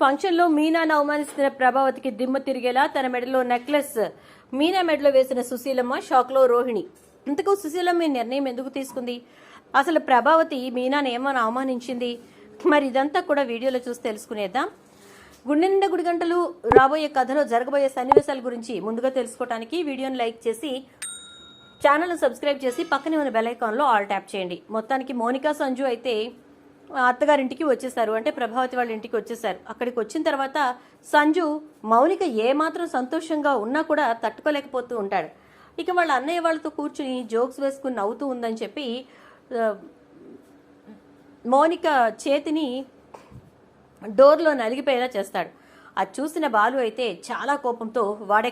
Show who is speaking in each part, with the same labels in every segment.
Speaker 1: ఫంక్షన్లో మీనాను అవమానిస్తున్న ప్రభావతికి దిమ్మ తిరిగేలా తన మెడలో నెక్లెస్ మీనా మెడలో వేసిన సుశీలమ్మ, షాక్లో రోహిణి. ఇంతకు సుశీలమ్మ ఈ నిర్ణయం ఎందుకు తీసుకుంది? అసలు ప్రభావతి మీనాను ఏమని అవమానించింది? మరి ఇదంతా కూడా వీడియోలో చూసి తెలుసుకునేద్దాం. గుండె నిండా గుడి గంటలు రాబోయే కథలో జరగబోయే సన్నివేశాల గురించి ముందుగా తెలుసుకోవడానికి వీడియోని లైక్ చేసి ఛానల్ను సబ్స్క్రైబ్ చేసి పక్కనే ఉన్న బెల్ ఐకాన్లో ఆల్ ట్యాప్ చేయండి. మొత్తానికి మౌనిక, సంజు అయితే అత్తగారింటికి వచ్చేసారు, అంటే ప్రభావతి వాళ్ళ ఇంటికి వచ్చేసారు. అక్కడికి వచ్చిన తర్వాత సంజు మౌనిక ఏమాత్రం సంతోషంగా ఉన్నా కూడా తట్టుకోలేకపోతూ ఉంటాడు. ఇక వాళ్ళ అన్నయ్య వాళ్ళతో కూర్చుని జోక్స్ వేసుకుని నవ్వుతూ ఉందని చెప్పి మౌనిక చేతిని డోర్లో నలిగిపోయేలా చేస్తాడు. అది చూసిన బాలు అయితే చాలా కోపంతో వాడే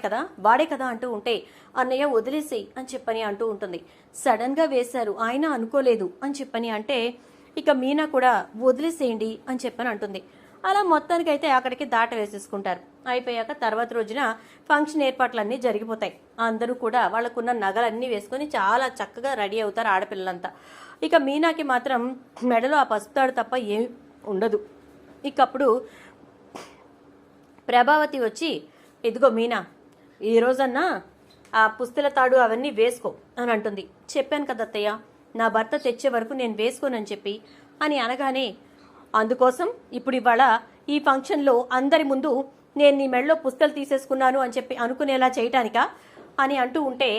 Speaker 1: కదా అంటూ ఉంటే అన్నయ్య వదిలేసేయి అని చెప్పని అంటూ ఉంటుంది. సడన్గా వేశారు, ఆయన అనుకోలేదు అని చెప్పని అంటే ఇక మీనా కూడా వదిలేసేయండి అని చెప్పని అంటుంది. అలా మొత్తానికైతే అక్కడికి దాట వేసేసుకుంటారు. అయిపోయాక తర్వాత రోజున ఫంక్షన్ ఏర్పాట్లన్నీ జరిగిపోతాయి. అందరూ కూడా వాళ్ళకున్న నగలన్నీ వేసుకొని చాలా చక్కగా రెడీ అవుతారు ఆడపిల్లలంతా. ఇక మీనాకి మాత్రం మెడలో ఆ పసుపుతాడు తప్ప ఏమి ఉండదు. ఇకప్పుడు ప్రభావతి వచ్చి, ఇదిగో మీనా, ఈ రోజన్నా ఆ పుస్తల తాడు అవన్నీ వేసుకో అని అంటుంది. చెప్పాను కదా అత్తయ్య, నా భర్త తెచ్చే వరకు నేను వేసుకోనని చెప్పి అని అనగానే, అందుకోసం ఇప్పుడు ఇవాళ ఈ ఫంక్షన్లో అందరి ముందు నేను నీ మెడలో పుస్తలు తీసేసుకున్నాను అని చెప్పి అనుకునేలా చేయటానికా అని అంటూ ఉంటే,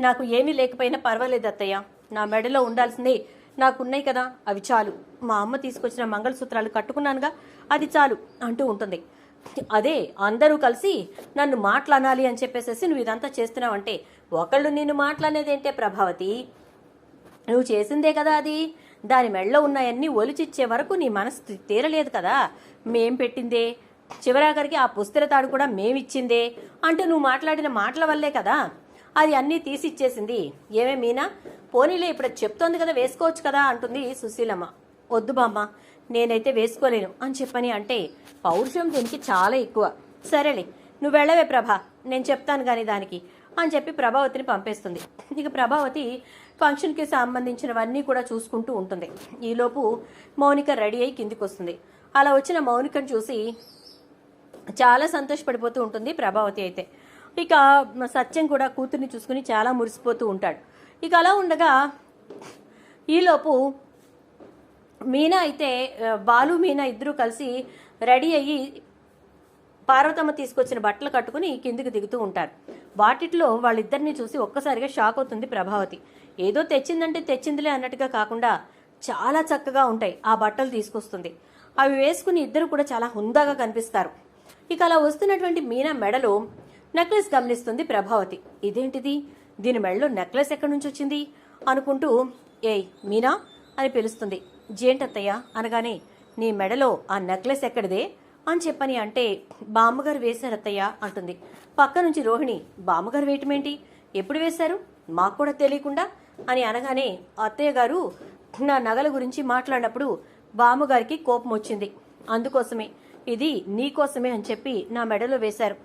Speaker 1: నాకు ఏమీ లేకపోయినా పర్వాలేదు అత్తయ్య, నా మెడలో ఉండాల్సిందే నాకున్నాయి కదా, అవి చాలు. మా అమ్మ తీసుకొచ్చిన మంగళసూత్రాలు కట్టుకున్నానుగా, అది చాలు అంటూ ఉంటుంది. అదే అందరూ కలిసి నన్ను మాట్లాడాలి అని చెప్పేసేసి నువ్వు ఇదంతా చేస్తున్నావంటే, ఒకళ్ళు నిన్ను మాట్లాడేదేంటే ప్రభావతి, నువ్వు చేసిందే కదా అది. దాని మెడలో ఉన్నాయన్నీ ఒలిచిచ్చే వరకు నీ మనసు తీరలేదు కదా. మేం పెట్టిందే, చివరాఖరికి ఆ పుస్తల తాడు కూడా మేమిచ్చిందే అంటూ నువ్వు మాట్లాడిన మాటల వల్లే కదా అది అన్నీ తీసిచ్చేసింది. ఏమే మీనా, పోనీలే ఇప్పుడు చెప్తోంది కదా వేసుకోవచ్చు కదా అంటుంది సుశీలమ్మ. వద్దు బామ్మ, నేనైతే వేసుకోలేను అని చెప్పని అంటే, పౌరుషం దీనికి చాలా ఎక్కువ. సరేలే నువ్వు వెళ్ళవే ప్రభా, నేను చెప్తాను కానీ దానికి అని చెప్పి ప్రభావతిని పంపేస్తుంది. ఇక ప్రభావతి ఫంక్షన్కి సంబంధించినవన్నీ కూడా చూసుకుంటూ ఉంటుంది. ఈలోపు మౌనిక రెడీ అయి కిందికి వస్తుంది. అలా వచ్చిన మౌనికను చూసి చాలా సంతోషపడిపోతూ ఉంటుంది ప్రభావతి అయితే. ఇక సత్యం కూడా కూతుర్ని చూసుకుని చాలా మురిసిపోతూ ఉంటాడు. ఇక అలా ఉండగా ఈలోపు మీనా అయితే, బాలు మీనా ఇద్దరూ కలిసి రెడీ అయ్యి పార్వతమ్మ తీసుకొచ్చిన బట్టలు కట్టుకుని కిందికి దిగుతూ ఉంటారు. వాటిట్లో వాళ్ళిద్దరిని చూసి ఒక్కసారిగా షాక్ అవుతుంది ప్రభావతి. ఏదో తెచ్చిందంటే తెచ్చిందిలే అన్నట్టుగా కాకుండా చాలా చక్కగా ఉంటాయి ఆ బట్టలు తీసుకొస్తుంది. అవి వేసుకుని ఇద్దరు కూడా చాలా హుందాగా కనిపిస్తారు. ఇక అలా వస్తున్నటువంటి మీనా మెడలో నెక్లెస్ గమనిస్తుంది ప్రభావతి. ఇదేంటిది, దీని మెడలో నెక్లెస్ ఎక్కడి నుంచి వచ్చింది అనుకుంటూ, ఏయ్ మీనా అని పిలుస్తుంది. జేంటత్తయ్య అనగానే, నీ మెడలో ఆ నెక్లెస్ ఎక్కడిదే అని చెప్పని అంటే, బామ్మగారు వేశారత్తయ్య అంటుంది. పక్క నుంచి రోహిణి, బామ్మగారు వేయటమేంటి, ఎప్పుడు వేశారు, మాకు కూడా తెలియకుండా అని అనగానే, అత్తయ్య గారు నా నగల గురించి మాట్లాడినప్పుడు బామ్మగారికి కోపం వచ్చింది, అందుకోసమే ఇది నీకోసమే అని చెప్పి నా మెడలో వేశారు.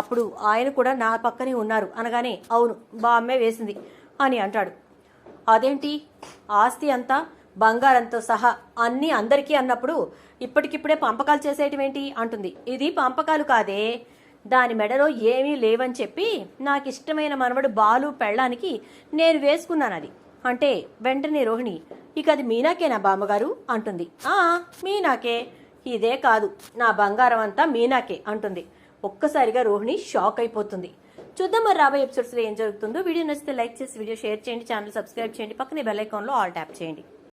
Speaker 1: అప్పుడు ఆయన కూడా నా పక్కనే ఉన్నారు అనగానే, అవును బామ్మే వేసింది అని అంటాడు. అదేంటి, ఆస్తి అంతా బంగారంతో సహా అన్నీ అందరికీ అన్నప్పుడు ఇప్పటికిప్పుడే పంపకాలు చేసేయటమేంటి అంటుంది. ఇది పంపకాలు కాదే, దాని మెడలో ఏమీ లేవని చెప్పి నాకు ఇష్టమైన మనవడు బాలు పెళ్ళానికి నేను వేసుకున్నాను అది అంటే, వెంటనే రోహిణి, ఇక అది మీనాకేనా బామ్మగారు అంటుంది. మీనాకే, ఇదే కాదు నా బంగారం అంతా మీనాకే అంటుంది. ఒక్కసారిగా రోహిణి షాక్ అయిపోతుంది. చూద్దాం మరి రాబోయే ఎపిసోడ్స్లో ఏం జరుగుతుందో. వీడియో నచ్చితే లైక్ చేసి వీడియో షేర్ చేయండి, ఛానల్ సబ్స్క్రైబ్ చేయండి, పక్కనే బెల్ ఐకాన్లో ఆల్ ట్యాప్ చేయండి.